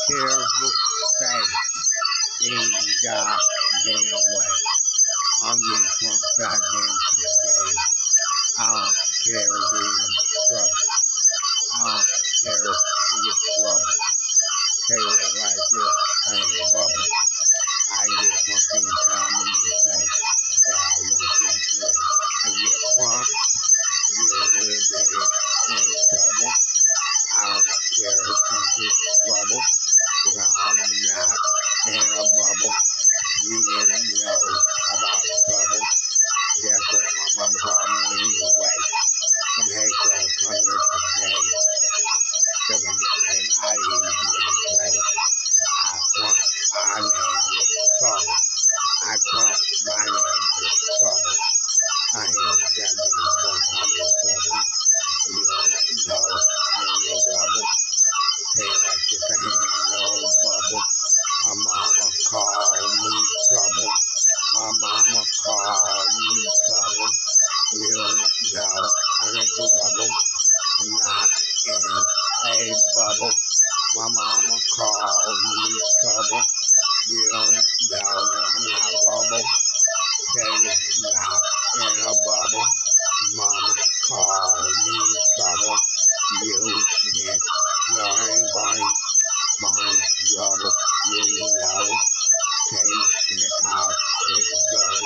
terrible faith in goddamn way. I'm getting from goddamn today. I don't care if you're in trouble. I don't care if you're trouble. Taylor like this, I ain't a bubble. I get crunk anytime in your face. Yeah, I want you to play. I get crunk, get a little bit in trouble. I don't care if you're in trouble. Because I'm not in a bubble. You didn't know about trouble. That's what my mama called me anyway. Some hey trouble come here today. Cause a nickname I even play. I crunk, my name is trouble. I crunk, my name is trouble. I ain't goddamn bump, I'm in trouble. You don't know I ain't no rubble. Say like this, I ain't no bubble. My mama called me trouble. My mama called me trouble. You don't know I ain't no rubble. I'm not in a bubble. My mama called me trouble. You don't know I'm not rubble. Tell you I'm not in a bubble. Mama called me trouble. You didn't know anybody. Mine rubble. You know. Take it out. It goes.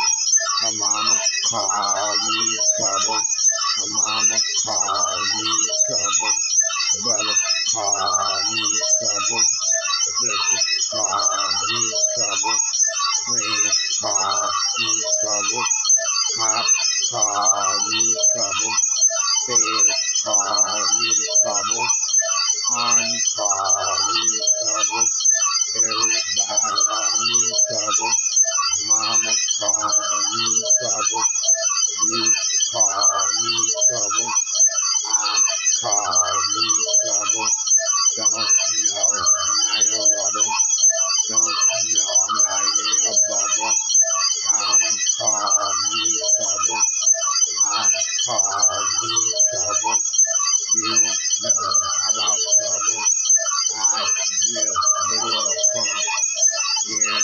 Her mama called me trouble. Her mama called me trouble. Brother called me trouble. Sister called me trouble. Friend called me trouble. Cop called me trouble. Fed called me trouble. Army called me trouble. Everybody called me trouble. Mama called me trouble. You call me trouble. I call me trouble. Don't know I'm not a rubber. Don't know I'm not in a bubble. Mama call me trouble. I call me trouble. You know about trouble. I give a little crumb. Yeah,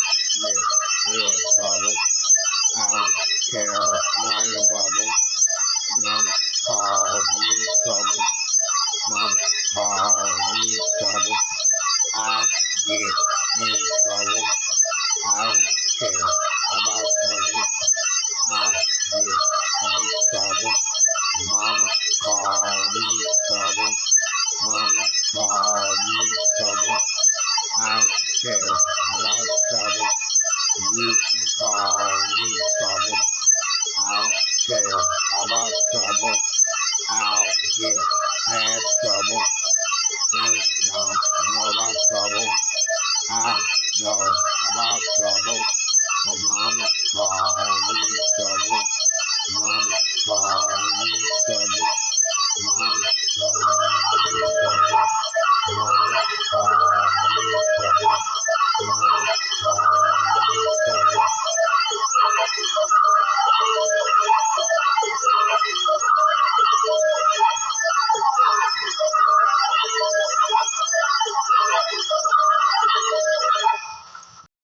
real trouble. I don't care. I'm not in a bubble. Mama call me trouble. Mama call me trouble. I get in trouble. I don't care about trouble. I get in trouble. Mama call me trouble. Mama call me trouble. I don't care about trouble. You call me trouble. I don't care about trouble. I'll get past trouble. They don't know about trouble. I know about trouble. My mama called me trouble. Mama called me trouble.